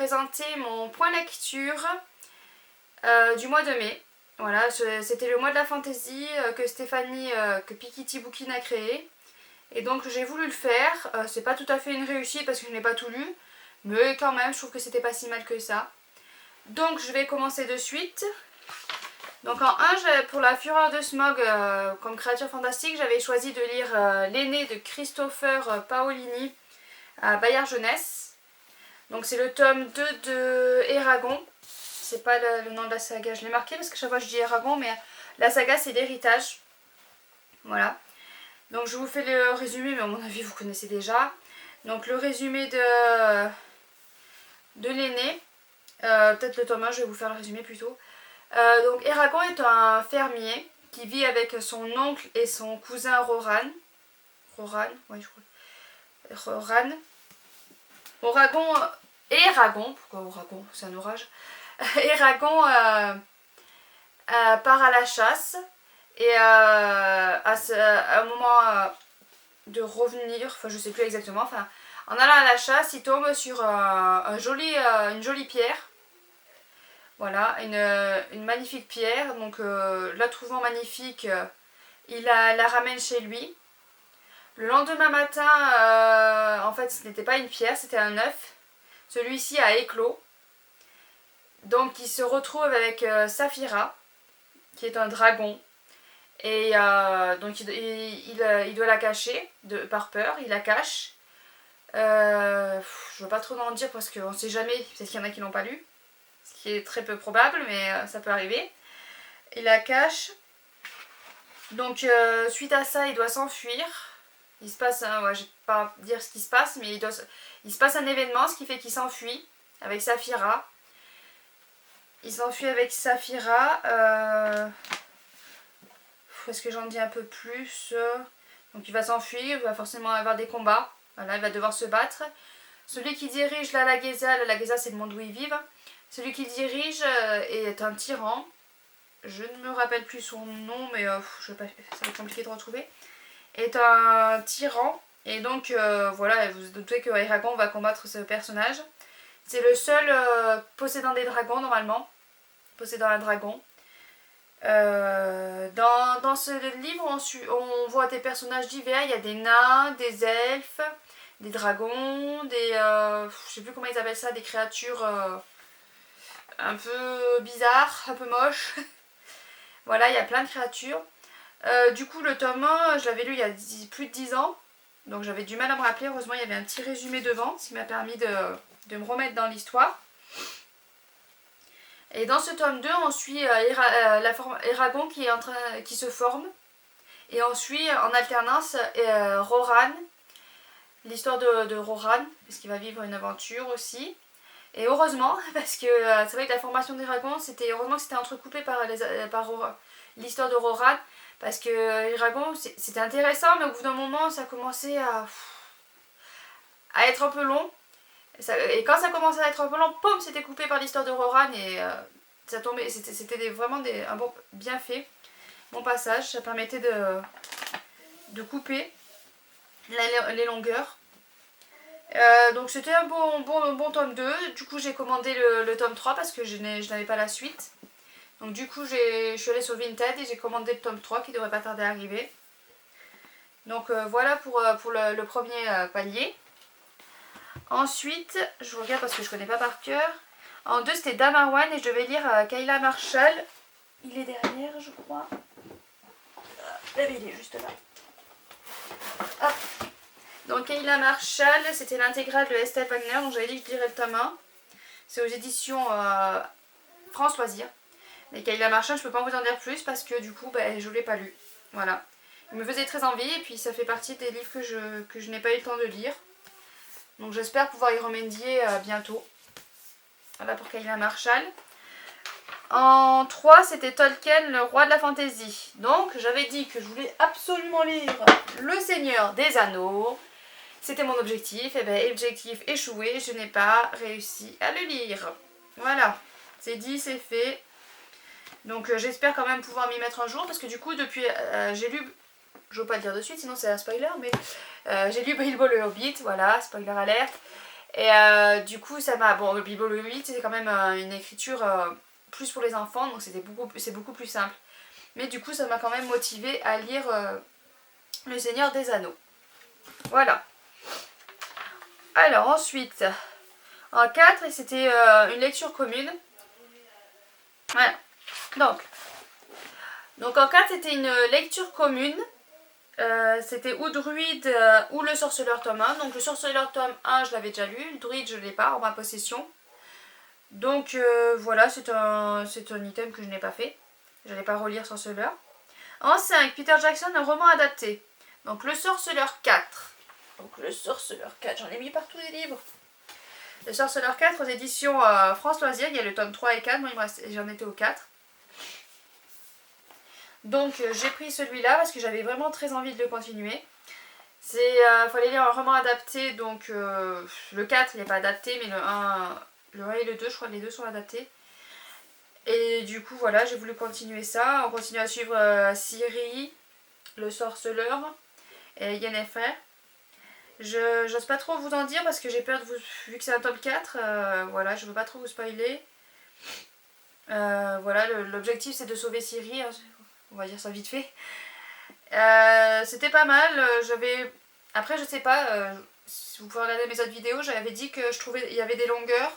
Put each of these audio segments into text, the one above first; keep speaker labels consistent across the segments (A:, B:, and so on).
A: présenter mon point lecture du mois de mai. Voilà, c'était le mois de la fantaisie que Stéphanie, que Pikiti Bookin a créé. Et donc j'ai voulu le faire. C'est pas tout à fait une réussite parce que je n'ai pas tout lu. Mais quand même, je trouve que c'était pas si mal que ça. Donc je vais commencer de suite. Donc en 1, pour la fureur de Smaug comme créature fantastique, j'avais choisi de lire L'aîné de Christopher Paolini à Bayard Jeunesse. Donc c'est le tome 2 de Eragon. C'est pas le nom de la saga, je l'ai marqué parce que chaque fois je dis Eragon, mais la saga c'est l'héritage. Voilà. Donc je vous fais le résumé, mais à mon avis vous connaissez déjà. Donc le résumé de l'aîné. Peut-être le tome 1, je vais vous faire le résumé plutôt. Donc Eragon est un fermier qui vit avec son oncle et son cousin Roran. Roran, ouais je crois. Roran. Eragon, pourquoi Oragon? C'est un orage. Eragon part à la chasse et à un moment de revenir, enfin je sais plus exactement, enfin en allant à la chasse il tombe sur une jolie pierre. Voilà, une magnifique pierre, donc la trouvant magnifique, il la ramène chez lui. Le lendemain matin, en fait ce n'était pas une pierre, c'était un œuf. Celui-ci a éclos. Donc il se retrouve avec Saphira, qui est un dragon. Et donc il doit la cacher par peur, il la cache. Je veux pas trop en dire parce qu'on sait jamais, peut-être qu'il y en a qui l'ont pas lu. Ce qui est très peu probable, mais ça peut arriver. Il la cache. Donc suite à ça, il doit s'enfuir. Il se passe, ouais, je vais pas dire ce qui se passe, mais il se passe un événement, ce qui fait qu'il s'enfuit avec Saphira. Il s'enfuit avec Saphira. Est-ce que j'en dis un peu plus? Donc il va s'enfuir, il va forcément avoir des combats. Voilà, il va devoir se battre. Celui qui dirige la Lageza c'est le monde où ils vivent. Celui qui dirige est un tyran. Je ne me rappelle plus son nom, mais ça va être compliqué de retrouver. Est un tyran. Et donc voilà, vous vous doutez que Eragon va combattre ce personnage. C'est le seul possédant des dragons normalement. Possédant un dragon. Dans ce livre, on voit des personnages divers. Il y a des nains, des elfes, des dragons, je sais plus comment ils appellent ça, des créatures un peu bizarres, un peu moches. Voilà, il y a plein de créatures. Du coup, le tome 1, je l'avais lu il y a plus de 10 ans. Donc j'avais du mal à me rappeler. Heureusement, il y avait un petit résumé devant, ce qui m'a permis de me remettre dans l'histoire. Et dans ce tome 2, on suit Eragon qui se forme. Et on suit en alternance Roran, l'histoire de Roran, parce qu'il va vivre une aventure aussi. Et heureusement, parce que c'est vrai que la formation d'Eragon, heureusement que c'était entrecoupé par l'histoire de Roran, parce que Eragon, c'était intéressant, mais au bout d'un moment, ça commençait à être un peu long. Et quand ça commençait à être un peu long, poum, c'était coupé par l'histoire de Roran et ça tombait. C'était vraiment un bon bien fait, bon passage. Ça permettait de couper les longueurs. Donc c'était un bon tome 2. Du coup j'ai commandé le tome 3 parce que je n'avais pas la suite. Donc du coup je suis allée sur Vinted et j'ai commandé le tome 3 qui devrait pas tarder à arriver. Donc voilà pour le premier palier. Ensuite, je regarde parce que je connais pas par cœur. En 2, c'était Damarwan et je devais lire Kayla Marshall. Il est derrière, je crois. Là, il est juste là. Hop. Donc Kayla Marshall, c'était l'intégrale de Estelle Wagner. Donc j'avais dit que je lirais le tome 1. C'est aux éditions France Loisirs. Mais Kayla Marshall, je peux pas vous en dire plus parce que du coup, je l'ai pas lu. Voilà. Il me faisait très envie et puis ça fait partie des livres que je n'ai pas eu le temps de lire. Donc j'espère pouvoir y remédier bientôt. Voilà pour Kayla Marshall. En 3, c'était Tolkien, le roi de la fantaisie. Donc j'avais dit que je voulais absolument lire Le Seigneur des Anneaux. C'était mon objectif. Et bien, objectif échoué, je n'ai pas réussi à le lire. Voilà, c'est dit, c'est fait. Donc j'espère quand même pouvoir m'y mettre un jour. Parce que du coup, depuis, j'ai lu... Je ne veux pas le dire de suite, sinon c'est un spoiler, mais j'ai lu Bilbo le Hobbit, voilà, spoiler alerte. Et du coup, ça m'a... Bon, le Bible 8, c'est quand même une écriture plus pour les enfants, donc c'est beaucoup plus simple. Mais du coup, ça m'a quand même motivée à lire Le Seigneur des Anneaux. Voilà. Alors ensuite, en 4, c'était une lecture commune. Voilà. Donc en 4, c'était une lecture commune. C'était ou Druide ou Le Sorceleur tome 1. Donc le Sorceleur tome 1, je l'avais déjà lu. Le Druide, je ne l'ai pas en ma possession. Donc voilà, c'est un item que je n'ai pas fait. Je n'allais pas relire Sorceleur. En 5, Peter Jackson, un roman adapté. Donc Le Sorceleur 4. Donc Le Sorceleur 4, j'en ai mis partout des livres. Le Sorceleur 4 aux éditions France Loisirs, il y a le tome 3 et 4, moi j'en étais au 4. Donc j'ai pris celui-là parce que j'avais vraiment très envie de le continuer. Il fallait lire un roman adapté, donc le 4 il n'est pas adapté, mais le 1 et le 2, je crois que les deux sont adaptés. Et du coup voilà, j'ai voulu continuer ça. On continue à suivre Ciri, le sorceleur et Yennefer. J'ose pas trop vous en dire parce que j'ai peur de vous... Vu que c'est un tome 4, voilà, je veux pas trop vous spoiler. Voilà, l'objectif c'est de sauver Ciri, hein, on va dire ça vite fait. C'était pas mal, j'avais... Après je sais pas, si vous pouvez regarder mes autres vidéos, j'avais dit que je trouvais il y avait des longueurs,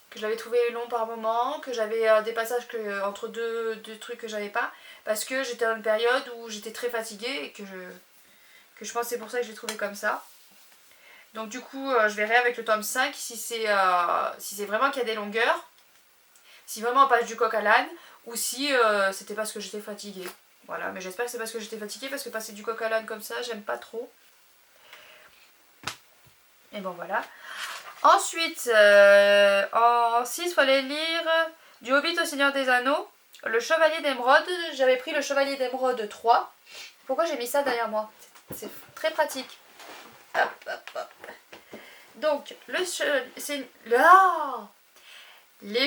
A: que je l'avais trouvé long par moment, que j'avais des passages entre deux trucs que j'avais pas, parce que j'étais dans une période où j'étais très fatiguée et que je pense que c'est pour ça que je l'ai trouvé comme ça. Donc du coup, je verrai avec le tome 5 si c'est vraiment qu'il y a des longueurs, si vraiment on passe du coq à l'âne, ou si c'était parce que j'étais fatiguée. Voilà, mais j'espère que c'est parce que j'étais fatiguée, parce que passer du coq à l'âne comme ça, j'aime pas trop. Et bon voilà. Ensuite, en 6, il fallait lire Du Hobbit au Seigneur des Anneaux, Le Chevalier d'Émeraude. J'avais pris le Chevalier d'Émeraude 3. Pourquoi j'ai mis ça derrière moi? C'est très pratique. Hop, hop, hop. Donc, Les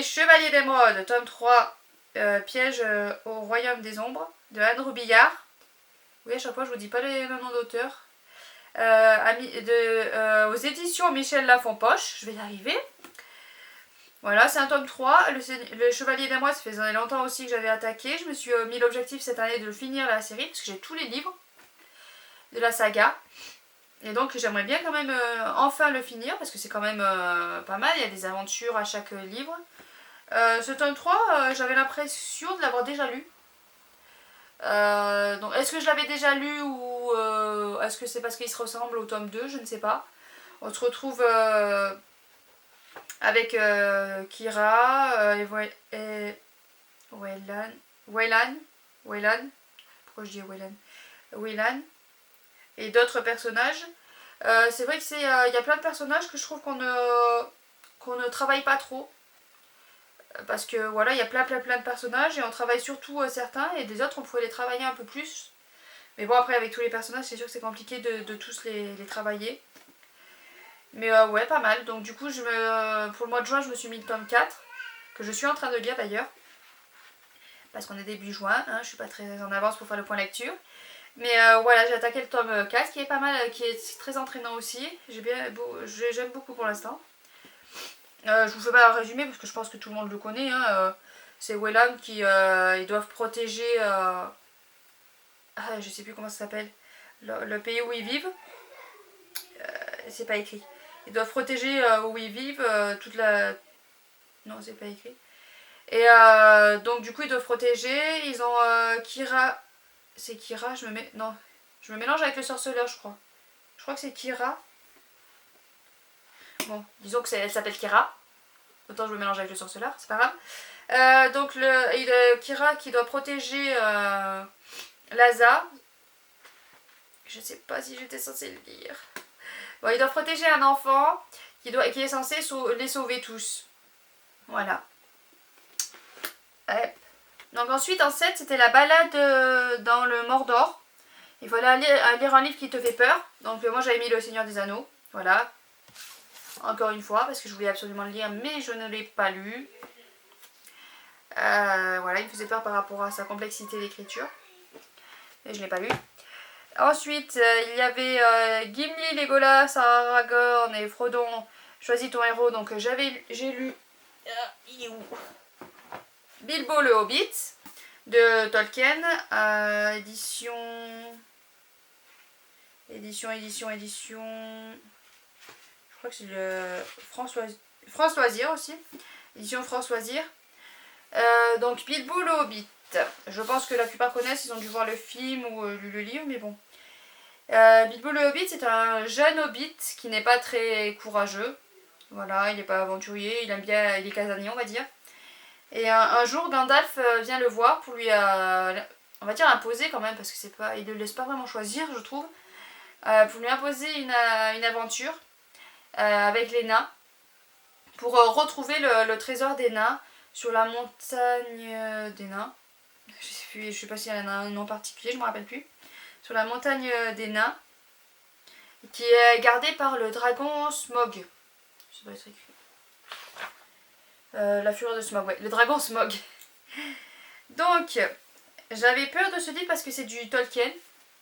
A: Chevaliers d'Émeraude, tome 3, Piège au Royaume des Ombres, de Anne Roubillard. Oui, à chaque fois, je vous dis pas le nom d'auteur. Aux éditions Michel Lafonpoche, je vais y arriver. Voilà, c'est un tome 3. Le Chevalier d'Émeraude, ça faisait longtemps aussi que j'avais attaqué. Je me suis mis l'objectif cette année de finir la série, parce que j'ai tous les livres de la saga. Et donc j'aimerais bien quand même enfin le finir, parce que c'est quand même pas mal, il y a des aventures à chaque livre. Ce tome 3, j'avais l'impression de l'avoir déjà lu. Donc est-ce que je l'avais déjà lu ou est-ce que c'est parce qu'il se ressemble au tome 2, je ne sais pas. On se retrouve avec Kira et Waylan. Pourquoi je dis Waylan? Waylan et d'autres personnages. C'est vrai que y a plein de personnages que je trouve qu'on ne travaille pas trop. Parce que voilà, il y a plein de personnages et on travaille surtout certains et des autres on pourrait les travailler un peu plus. Mais bon, après avec tous les personnages, c'est sûr que c'est compliqué de tous les travailler. Mais ouais, pas mal. Donc du coup, pour le mois de juin, je me suis mis le tome 4, que je suis en train de lire d'ailleurs. Parce qu'on est début juin, hein, je suis pas très en avance pour faire le point lecture. Mais voilà, j'ai attaqué le tome 4 qui est pas mal, qui est très entraînant aussi. J'aime beaucoup pour l'instant. Je vous fais pas un résumé parce que je pense que tout le monde le connaît. Hein. C'est Wayland qui ils doivent protéger. Je sais plus comment ça s'appelle. Le pays où ils vivent. C'est pas écrit. Ils doivent protéger où ils vivent toute la. Non, c'est pas écrit. Et donc du coup ils doivent protéger. Ils ont Kira. C'est Kira, Non. Je me mélange avec le sorceleur, je crois. Je crois que c'est Kira. Bon, disons que elle s'appelle Kira. Autant je me mélange avec le sorceleur, c'est pas grave. Donc Kira qui doit protéger Laza. Je sais pas si j'étais censée le dire. Bon, il doit protéger un enfant qui est censé les sauver tous. Voilà. Ouais. Donc ensuite en 7, c'était la balade dans le Mordor. Il fallait lire un livre qui te fait peur. Donc moi j'avais mis Le Seigneur des Anneaux. Voilà. Encore une fois, parce que je voulais absolument le lire, mais je ne l'ai pas lu. Voilà, il me faisait peur par rapport à sa complexité d'écriture. Et je ne l'ai pas lu. Ensuite, il y avait Gimli, Legolas, Aragorn et Frodon. Choisis ton héros. Donc j'ai lu il est où Bilbo le Hobbit de Tolkien, édition. Je crois que c'est le France Loisir aussi. Édition France Loisir. Donc Bilbo le Hobbit. Je pense que la plupart connaissent, ils ont dû voir le film ou lu le livre, mais bon. Bilbo le Hobbit, c'est un jeune hobbit qui n'est pas très courageux. Voilà, il n'est pas aventurier, il aime bien, il est casanier, on va dire. Et un jour, Gandalf vient le voir pour lui, on va dire imposer quand même, parce que c'est pas, il ne le laisse pas vraiment choisir, je trouve, pour lui imposer une aventure avec les nains, pour retrouver le trésor des nains sur la montagne des nains. Je sais pas s'il y a un nom particulier, je me rappelle plus. Sur la montagne des nains, qui est gardée par le dragon Smog. Je sais pas être écrit. La fureur de Smog, ouais, le dragon Smog. Donc, j'avais peur de ce livre parce que c'est du Tolkien,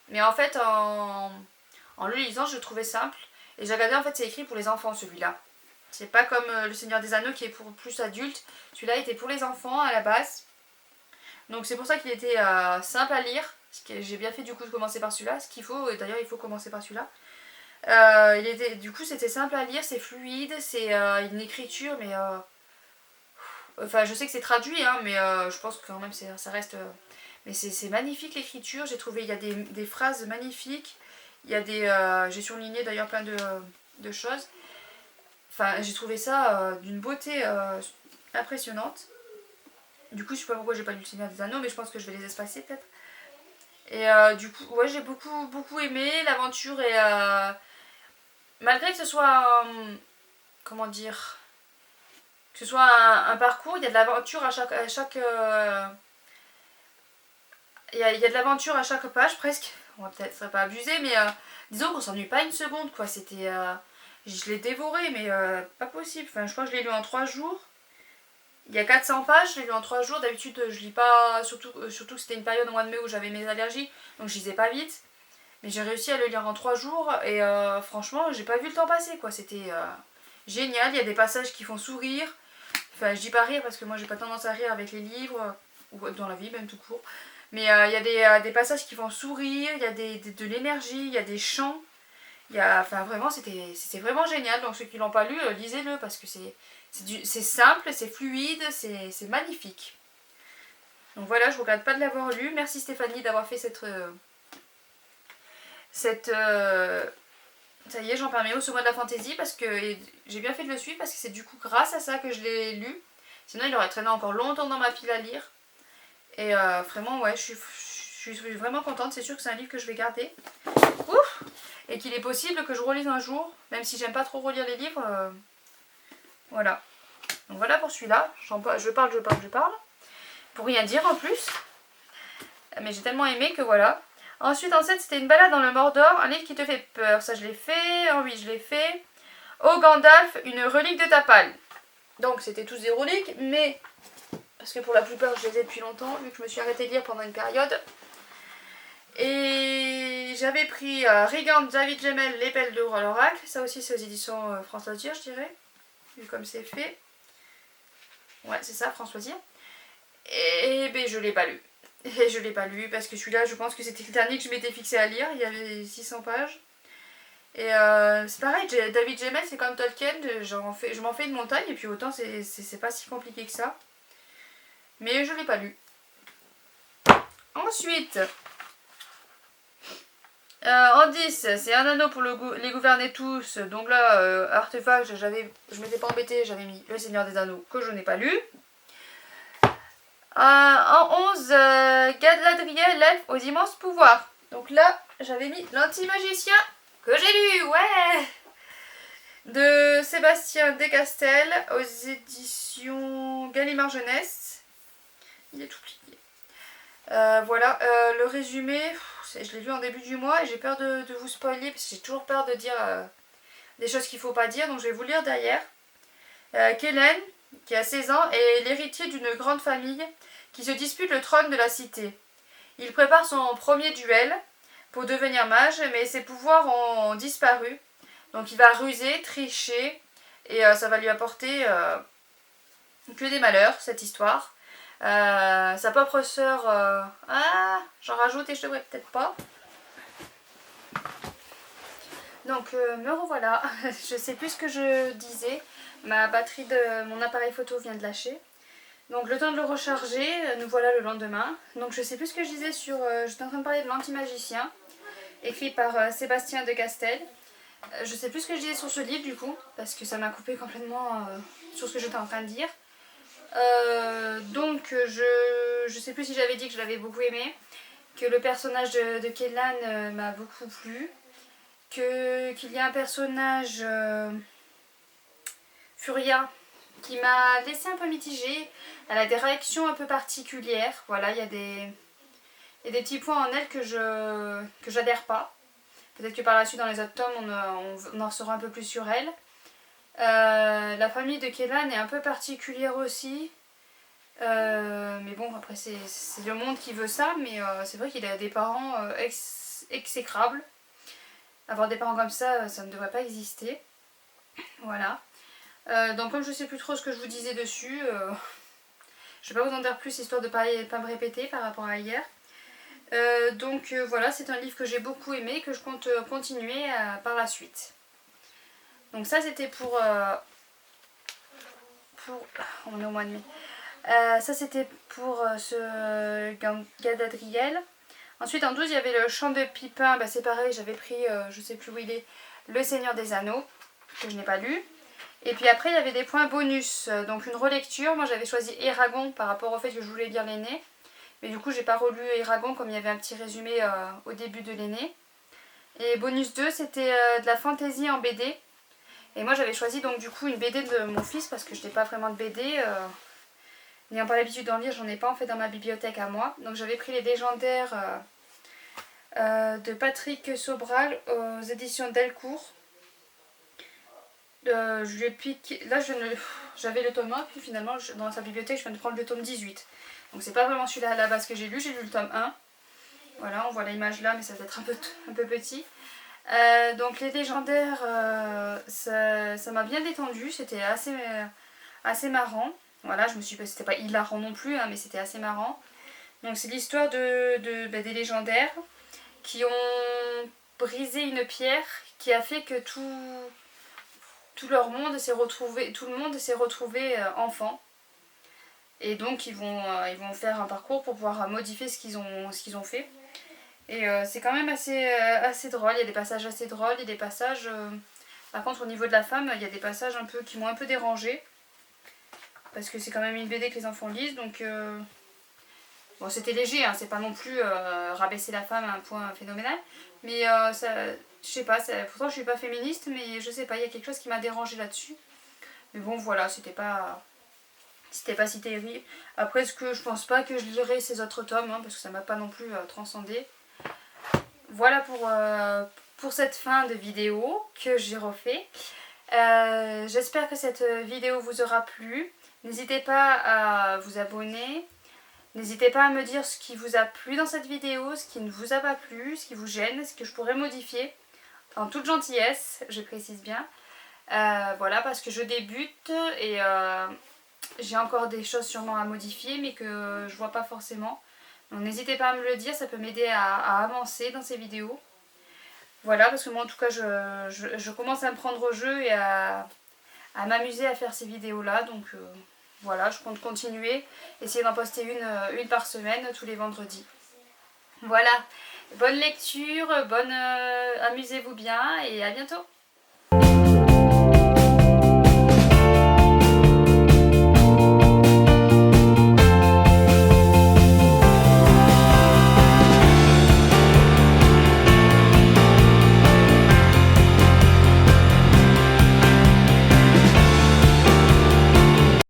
A: mais en fait, en le lisant, je le trouvais simple. Et j'ai regardé, en fait, c'est écrit pour les enfants celui-là. C'est pas comme Le Seigneur des Anneaux qui est pour plus adultes. Celui-là était pour les enfants à la base. Donc c'est pour ça qu'il était simple à lire. J'ai bien fait du coup de commencer par celui-là. Ce qu'il faut, d'ailleurs il faut commencer par celui-là. Du coup c'était simple à lire, c'est fluide, c'est une écriture, mais enfin je sais que c'est traduit, hein, mais je pense que quand même ça reste. Mais c'est magnifique l'écriture. J'ai trouvé il y a des phrases magnifiques. Il y a j'ai surligné d'ailleurs plein de choses. Enfin j'ai trouvé ça d'une beauté impressionnante. Du coup, je sais pas pourquoi j'ai pas lu Le Seigneur des Anneaux, mais je pense que je vais les espacer peut-être. Et du coup, ouais, j'ai beaucoup aimé l'aventure et malgré que ce soit comment dire, que ce soit un parcours, il y a de l'aventure à chaque il y a de l'aventure à chaque page presque. On va peut-être pas abuser, mais disons qu'on s'ennuie pas une seconde quoi. C'était je l'ai dévoré, mais pas possible. Enfin, je crois que je l'ai lu en 3 jours. Il y a 400 pages, je l'ai lu en 3 jours. D'habitude, je lis pas, surtout que c'était une période au mois de mai où j'avais mes allergies, donc je lisais pas vite. Mais j'ai réussi à le lire en 3 jours et franchement, j'ai pas vu le temps passer quoi. C'était génial. Il y a des passages qui font sourire. Enfin, je dis pas rire parce que moi j'ai pas tendance à rire avec les livres, ou dans la vie même tout court. Mais il y a des passages qui font sourire, il y a de l'énergie, il y a des chants. Enfin vraiment, c'était vraiment génial. Donc ceux qui l'ont pas lu, lisez-le parce que c'est simple, c'est fluide, c'est magnifique. Donc voilà, je regrette pas de l'avoir lu. Merci Stéphanie d'avoir fait ça y est, j'en permets au second de la fantaisie parce que j'ai bien fait de le suivre parce que c'est du coup grâce à ça que je l'ai lu. Sinon il aurait traîné encore longtemps dans ma pile à lire. Et vraiment ouais, je suis vraiment contente. C'est sûr que c'est un livre que je vais garder. Ouf. Et qu'il est possible que je relise un jour, même si j'aime pas trop relire les livres. Voilà. Donc voilà pour celui-là. Je parle. Pour rien dire en plus. Mais j'ai tellement aimé que voilà. Ensuite, en 7, c'était Une balade dans le Mordor, un livre qui te fait peur. Ça, je l'ai fait. En 8, je l'ai fait. Oh Gandalf, une relique de Tapal. Donc, c'était tous des reliques, mais parce que pour la plupart, je les ai depuis longtemps, vu que je me suis arrêtée de lire pendant une période. Et j'avais pris Regan, David Gemmell, L'épelle de l'oracle. Ça aussi, c'est aux éditions France Loisir, je dirais. Vu comme c'est fait. Ouais, c'est ça, France Loisir. Et ben, je l'ai pas lu. Et je l'ai pas lu parce que celui-là, je pense que c'était le dernier que je m'étais fixé à lire. Il y avait 600 pages. Et c'est pareil, David Gemmell, c'est comme Tolkien. Je m'en fais une montagne et puis autant, c'est pas si compliqué que ça. Mais je l'ai pas lu. Ensuite, en 10, c'est Un anneau pour les gouverner tous. Donc là, artefact, je m'étais pas embêtée, j'avais mis Le Seigneur des Anneaux que je n'ai pas lu. En 11, Galadriel, l'elfe aux immenses pouvoirs. Donc là, j'avais mis L'anti-magicien que j'ai lu, ouais, de Sébastien Descastel aux éditions Gallimard Jeunesse. Il est tout plié. Voilà, le résumé, je l'ai lu en début du mois et j'ai peur de vous spoiler parce que j'ai toujours peur de dire des choses qu'il ne faut pas dire, donc je vais vous lire derrière. Kellen, qui a 16 ans, est l'héritier d'une grande famille qui se dispute le trône de la cité. Il prépare son premier duel. pour devenir mage, mais ses pouvoirs ont disparu. Donc il va ruser, tricher, et ça va lui apporter que des malheurs, cette histoire. Sa propre sœur... j'en rajoute et je devrais peut-être pas. Donc me revoilà, je sais plus ce que je disais, ma batterie de mon appareil photo vient de lâcher. Donc le temps de le recharger, nous voilà le lendemain. Donc je sais plus ce que je disais sur... j'étais en train de parler de l'Anti-Magicien, écrit par Sébastien de Castel. Je sais plus ce que je disais sur ce livre du coup, parce que ça m'a coupé complètement sur ce que j'étais en train de dire. Donc je sais plus si j'avais dit que je l'avais beaucoup aimé, que le personnage de Kellan m'a beaucoup plu, qu'il y a un personnage Furia qui m'a laissé un peu mitigée. Elle a des réactions un peu particulières, voilà, il y a des petits points en elle que j'adhère pas. Peut-être que par la suite dans les autres tomes on en saura un peu plus sur elle. La famille de Kellan est un peu particulière aussi. Mais bon, après c'est le monde qui veut ça, mais c'est vrai qu'il a des parents exécrables. Avoir des parents comme ça ne devrait pas exister. Voilà. Donc comme je sais plus trop ce que je vous disais dessus, je vais pas vous en dire plus histoire de pas me répéter par rapport à hier. Donc voilà, c'est un livre que j'ai beaucoup aimé, que je compte continuer par la suite. Donc ça c'était pour on est au mois de mai. Ça c'était pour ce Galadriel. Ensuite en 12 il y avait le Chant de Pipin, bah, c'est pareil, j'avais pris, je sais plus où il est, Le Seigneur des Anneaux, que je n'ai pas lu. Et puis après il y avait des points bonus, donc une relecture, moi j'avais choisi Eragon par rapport au fait que je voulais lire l'Aîné. Mais du coup j'ai pas relu Eragon comme il y avait un petit résumé au début de l'Aîné. Et bonus 2 c'était de la fantaisie en BD. Et moi j'avais choisi donc du coup une BD de mon fils parce que je n'ai pas vraiment de BD. N'ayant pas l'habitude d'en lire, j'en ai pas en fait dans ma bibliothèque à moi. Donc j'avais pris les légendaires de Patrick Sobral aux éditions Delcourt. Je lui ai piqué... Là j'avais le tome 1, puis finalement dans sa bibliothèque je viens de prendre le tome 18. Donc c'est pas vraiment celui-là à la base que j'ai lu le tome 1. Voilà, on voit l'image là, mais ça va être un peu petit. Donc les légendaires, ça m'a bien détendu, c'était assez marrant. Voilà, je me suis dit, c'était pas hilarant non plus, hein, mais c'était assez marrant. Donc c'est l'histoire des légendaires qui ont brisé une pierre qui a fait que tout leur monde s'est retrouvé, tout le monde s'est retrouvé enfant. Et donc ils vont faire un parcours pour pouvoir modifier ce qu'ils ont fait. Et c'est quand même assez drôle, il y a des passages assez drôles, il y a des passages... Par contre au niveau de la femme, il y a des passages qui m'ont un peu dérangée. Parce que c'est quand même une BD que les enfants lisent, donc... Bon, c'était léger, hein, c'est pas non plus rabaisser la femme à un point phénoménal. Mais ça, je sais pas, pourtant je suis pas féministe, mais je sais pas, il y a quelque chose qui m'a dérangée là-dessus. Mais bon, voilà, c'était pas si terrible. Après, je pense pas que je lirai ces autres tomes, hein, parce que ça m'a pas non plus transcendé. Voilà pour cette fin de vidéo que j'ai refait. J'espère que cette vidéo vous aura plu. N'hésitez pas à vous abonner. N'hésitez pas à me dire ce qui vous a plu dans cette vidéo, ce qui ne vous a pas plu, ce qui vous gêne, ce que je pourrais modifier. En toute gentillesse, je précise bien. Voilà, parce que je débute et j'ai encore des choses sûrement à modifier, mais que je vois pas forcément. Donc n'hésitez pas à me le dire, ça peut m'aider à avancer dans ces vidéos. Voilà, parce que moi en tout cas je commence à me prendre au jeu et à m'amuser à faire ces vidéos là. Donc voilà, je compte continuer, essayer d'en poster une par semaine tous les vendredis. Voilà, bonne lecture, amusez-vous bien et à bientôt.